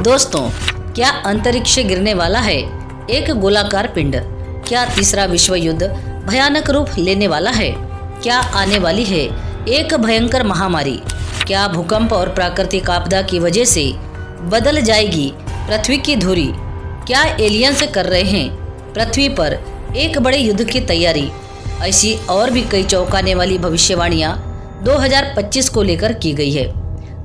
दोस्तों, क्या अंतरिक्ष से गिरने वाला है एक गोलाकार पिंड? क्या तीसरा विश्व युद्ध भयानक रूप लेने वाला है? क्या आने वाली है एक भयंकर महामारी? क्या भूकंप और प्राकृतिक आपदा की वजह से बदल जाएगी पृथ्वी की धुरी? क्या एलियंस कर रहे हैं पृथ्वी पर एक बड़े युद्ध की तैयारी? ऐसी और भी कई चौंकाने वाली भविष्यवाणियां 2025 को लेकर की गई है।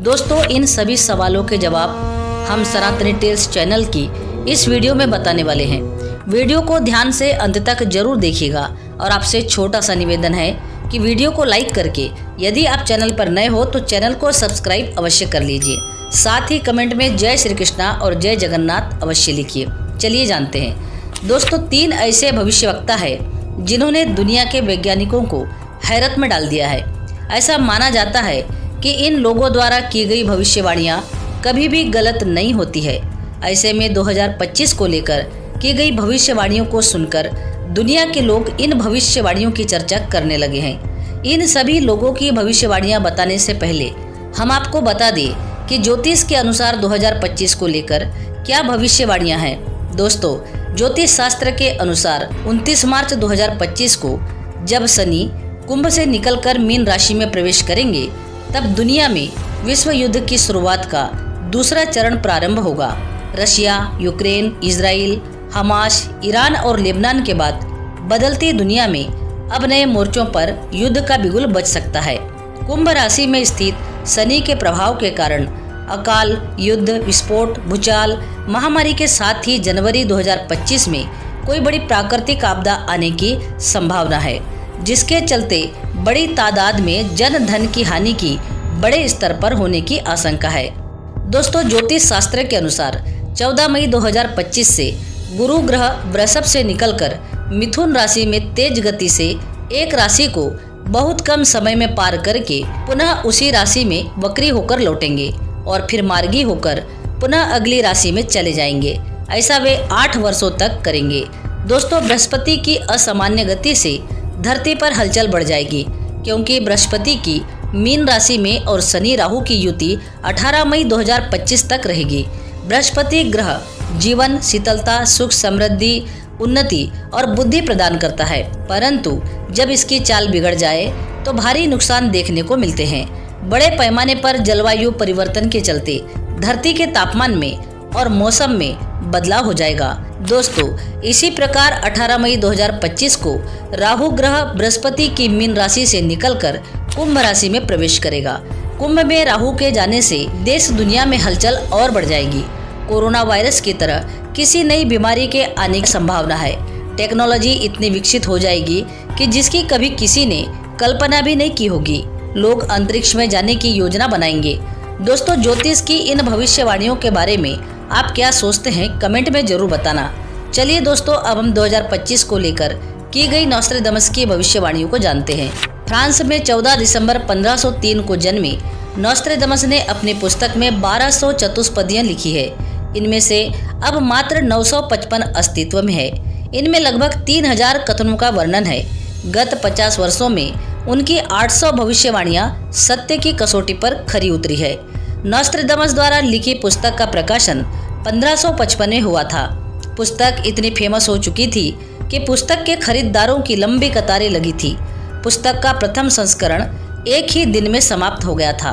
दोस्तों, इन सभी सवालों के जवाब हम सनातनी टेल्स चैनल की इस वीडियो में बताने वाले हैं। वीडियो को ध्यान से अंत तक जरूर देखिएगा और आपसे छोटा सा निवेदन है कि वीडियो को लाइक करके यदि आप चैनल पर नए हो तो चैनल को सब्सक्राइब अवश्य कर लीजिए। साथ ही कमेंट में जय श्री कृष्णा और जय जगन्नाथ अवश्य लिखिए। चलिए जानते हैं। दोस्तों, 3 ऐसे भविष्यवक्ता है जिन्होंने दुनिया के वैज्ञानिकों को हैरत में डाल दिया है। ऐसा माना जाता है कि इन लोगों द्वारा की गई भविष्यवाणियां कभी भी गलत नहीं होती है। ऐसे में 2025 को लेकर की गई भविष्यवाणियों को सुनकर दुनिया के लोग इन भविष्यवाणियों की चर्चा करने लगे हैं। इन सभी लोगों की भविष्यवाणियां बताने से पहले हम आपको बता दें कि ज्योतिष के अनुसार 2025 को लेकर क्या भविष्यवाणियां हैं। दोस्तों, ज्योतिष शास्त्र के अनुसार 29 मार्च 2025 को जब शनि कुंभ से निकलकर मीन राशि में प्रवेश करेंगे तब दुनिया में विश्व युद्ध की शुरुआत का दूसरा चरण प्रारंभ होगा। Russia, Ukraine, Israel, Hamas, Iran और लेबनान के बाद बदलती दुनिया में अब नए मोर्चों पर युद्ध का बिगुल बज सकता है। कुंभ राशि में स्थित शनि के प्रभाव के कारण अकाल, युद्ध, विस्फोट, भूचाल, महामारी के साथ ही जनवरी 2025 में कोई बड़ी प्राकृतिक आपदा आने की संभावना है, जिसके चलते बड़ी तादाद में जन धन की हानि की बड़े स्तर पर होने की आशंका है। दोस्तों, ज्योतिष शास्त्र के अनुसार 14 मई 2025 से गुरु ग्रह वृषभ से निकलकर मिथुन राशि में तेज गति से एक राशि को बहुत कम समय में पार करके पुनः उसी राशि में वक्री होकर लौटेंगे और फिर मार्गी होकर पुनः अगली राशि में चले जाएंगे। ऐसा वे 8 वर्षों तक करेंगे। दोस्तों, बृहस्पति की असामान्य गति से धरती पर हलचल बढ़ जाएगी, क्योंकि बृहस्पति की मीन राशि में और शनि राहु की युति 18 मई 2025 तक रहेगी। बृहस्पति ग्रह जीवन, शीतलता, सुख, समृद्धि, उन्नति और बुद्धि प्रदान करता है, परंतु जब इसकी चाल बिगड़ जाए तो भारी नुकसान देखने को मिलते हैं। बड़े पैमाने पर जलवायु परिवर्तन के चलते धरती के तापमान में और मौसम में बदलाव हो जाएगा। दोस्तों, इसी प्रकार 18 मई 2025 को राहु ग्रह बृहस्पति की मीन राशि से निकलकर कुंभ राशि में प्रवेश करेगा। कुंभ में राहु के जाने से देश दुनिया में हलचल और बढ़ जाएगी। कोरोना वायरस की तरह किसी नई बीमारी के आने की संभावना है। टेक्नोलॉजी इतनी विकसित हो जाएगी कि जिसकी कभी किसी ने कल्पना भी नहीं की होगी। लोग अंतरिक्ष में जाने की योजना बनाएंगे। दोस्तों, ज्योतिष की इन भविष्यवाणियों के बारे में आप क्या सोचते हैं, कमेंट में जरूर बताना। चलिए दोस्तों, अब हम 2025 को लेकर की गई नॉस्ट्रेडमस की भविष्यवाणियों को जानते हैं। फ्रांस में 14 दिसंबर 1503 को जन्मे नॉस्ट्रेडमस ने अपनी पुस्तक में 1200 चतुष्पदियां लिखी है। इनमें से अब मात्र 955 अस्तित्व में है। इनमें लगभग 3000 कथनों का वर्णन है। गत 50 वर्षों में उनकी 800 भविष्यवाणियां सत्य की कसौटी पर खरी उतरी है। नॉस्ट्रेडमस द्वारा लिखी पुस्तक का प्रकाशन 1555 में हुआ था। पुस्तक इतनी फेमस हो चुकी थी कि पुस्तक के खरीदारों की लंबी कतारें लगी थी। पुस्तक का प्रथम संस्करण एक ही दिन में समाप्त हो गया था।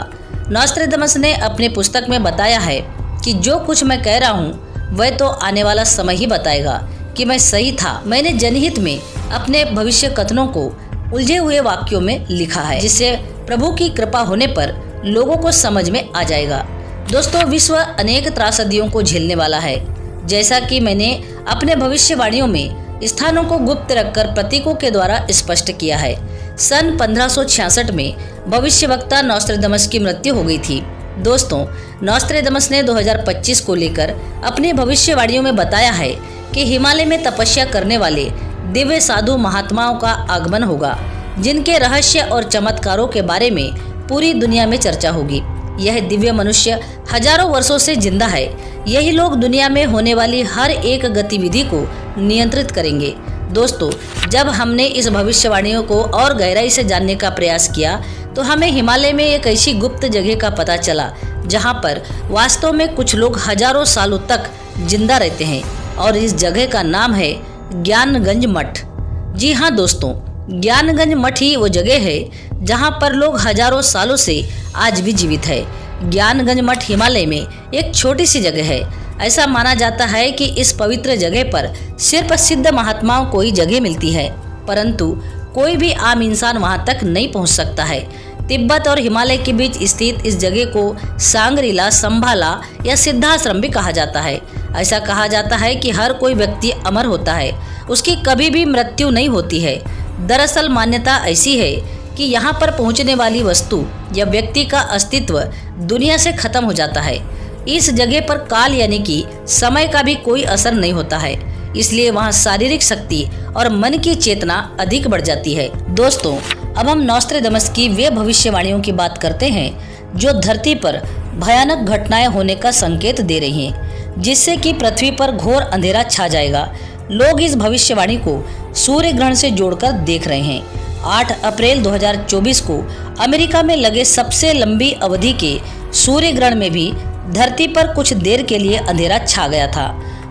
नॉस्ट्रेडमस ने अपनी पुस्तक में बताया है कि जो कुछ मैं कह रहा हूँ वह तो आने वाला समय ही बताएगा कि मैं सही था। मैंने जनहित में अपने भविष्य कथनों को उलझे हुए वाक्यों में लिखा है, जिससे प्रभु की कृपा होने पर लोगों को समझ में आ जाएगा। दोस्तों, विश्व अनेक त्रासदियों को झेलने वाला है। जैसा कि मैंने अपने भविष्यवाणियों में स्थानों को गुप्त रखकर प्रतीकों के द्वारा स्पष्ट किया है। सन 1566 में भविष्यवक्ता नॉस्ट्रेडमस की मृत्यु हो गई थी। दोस्तों, नॉस्ट्रेडमस ने 2025 को लेकर अपनी भविष्यवाणियों में बताया है कि हिमालय में तपस्या करने वाले दिव्य साधु महात्माओं का आगमन होगा, जिनके रहस्य और चमत्कारों के बारे में पूरी दुनिया में चर्चा होगी। यह दिव्य मनुष्य हजारों वर्षों से जिंदा है। यही लोग दुनिया में होने वाली हर एक गतिविधि को नियंत्रित करेंगे। दोस्तों, जब हमने इस भविष्यवाणियों को और गहराई से जानने का प्रयास किया तो हमें हिमालय में एक ऐसी गुप्त जगह का पता चला जहां पर वास्तव में कुछ लोग हजारों सालों तक जिंदा रहते हैं और इस जगह का नाम है ज्ञानगंज मठ। जी हाँ दोस्तों, ज्ञानगंज मठ ही वो जगह है जहां पर लोग हजारों सालों से आज भी जीवित है। ज्ञानगंज मठ हिमालय में एक छोटी सी जगह है। ऐसा माना जाता है कि इस पवित्र जगह पर सिर्फ सिद्ध महात्माओं को ही जगह मिलती है, परंतु कोई भी आम इंसान वहां तक नहीं पहुंच सकता है। तिब्बत और हिमालय के बीच स्थित इस जगह को सांगरीला, संभाला या सिद्धाश्रम भी कहा जाता है। ऐसा कहा जाता है कि हर कोई व्यक्ति अमर होता है, उसकी कभी भी मृत्यु नहीं होती है। दरअसल मान्यता ऐसी है कि यहाँ पर पहुँचने वाली वस्तु या व्यक्ति का अस्तित्व दुनिया से खत्म हो जाता है। इस जगह पर काल यानी कि समय का भी कोई असर नहीं होता है, इसलिए वहाँ शारीरिक शक्ति और मन की चेतना अधिक बढ़ जाती है। दोस्तों, अब हम नॉस्ट्रेडमस की वे भविष्यवाणियों की बात करते हैं जो धरती पर भयानक घटनाएं होने का संकेत दे रही हैं, जिससे कि पृथ्वी पर घोर अंधेरा छा जाएगा। लोग इस भविष्यवाणी को सूर्य ग्रहण से जोड़कर देख रहे हैं। 8 अप्रैल 2024 को अमेरिका में लगे सबसे लंबी अवधि के सूर्य ग्रहण में भी धरती पर कुछ देर के लिए अंधेरा छा गया था।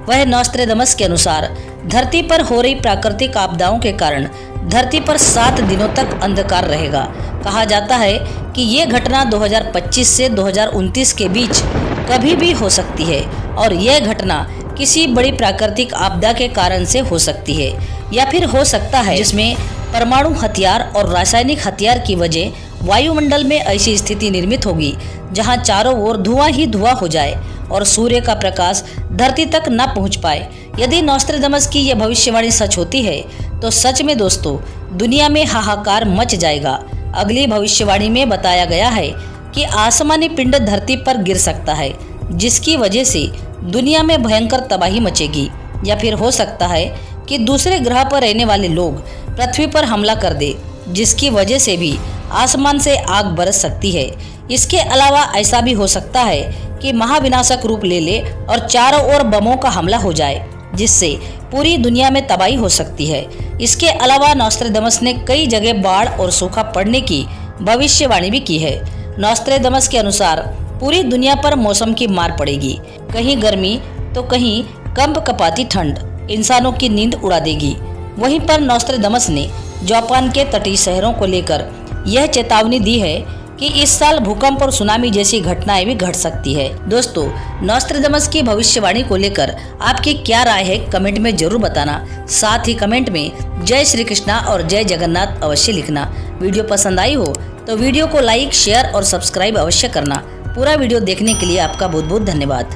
वह नॉस्ट्रेडमस के अनुसार धरती पर हो रही प्राकृतिक आपदाओं के कारण धरती पर 7 दिनों तक अंधकार रहेगा। कहा जाता है कि ये घटना 2025 से 2029 के बीच कभी भी हो सकती है और यह घटना किसी बड़ी प्राकृतिक आपदा के कारण से हो सकती है या फिर हो सकता है जिसमें परमाणु हथियार और रासायनिक हथियार की वजह वायुमंडल में ऐसी स्थिति निर्मित होगी जहां चारों ओर धुआं ही धुआं हो जाए और सूर्य का प्रकाश धरती तक न पहुंच पाए। यदि नॉस्ट्रेडमस की यह भविष्यवाणी सच होती है तो सच में दोस्तों दुनिया में हाहाकार मच जाएगा। अगली भविष्यवाणी में बताया गया है कि आसमानी पिंड धरती पर गिर सकता है, जिसकी वजह से दुनिया में भयंकर तबाही मचेगी, या फिर हो सकता है कि दूसरे ग्रह पर रहने वाले लोग पृथ्वी पर हमला कर दे, जिसकी वजह से भी आसमान से आग बरस सकती है। इसके अलावा ऐसा भी हो सकता है कि महाविनाशक रूप ले ले और चारों ओर बमों का हमला हो जाए, जिससे पूरी दुनिया में तबाही हो सकती है। इसके अलावा नॉस्ट्रेडमस ने कई जगह बाढ़ और सूखा पड़ने की भविष्यवाणी भी की है। नॉस्ट्रेडमस के अनुसार पूरी दुनिया पर मौसम की मार पड़ेगी, कहीं गर्मी तो कहीं कंपकपाती ठंड इंसानों की नींद उड़ा देगी। वहीं पर नॉस्ट्रेडमस ने जापान के तटीय शहरों को लेकर यह चेतावनी दी है कि इस साल भूकंप और सुनामी जैसी घटनाएं भी घट सकती है। दोस्तों, नॉस्ट्रेडमस की भविष्यवाणी को लेकर आपकी क्या राय है कमेंट में जरूर बताना। साथ ही कमेंट में जय श्री कृष्णा और जय जगन्नाथ अवश्य लिखना। वीडियो पसंद आई हो तो वीडियो को लाइक, शेयर और सब्सक्राइब अवश्य करना। पूरा वीडियो देखने के लिए आपका बहुत बहुत धन्यवाद।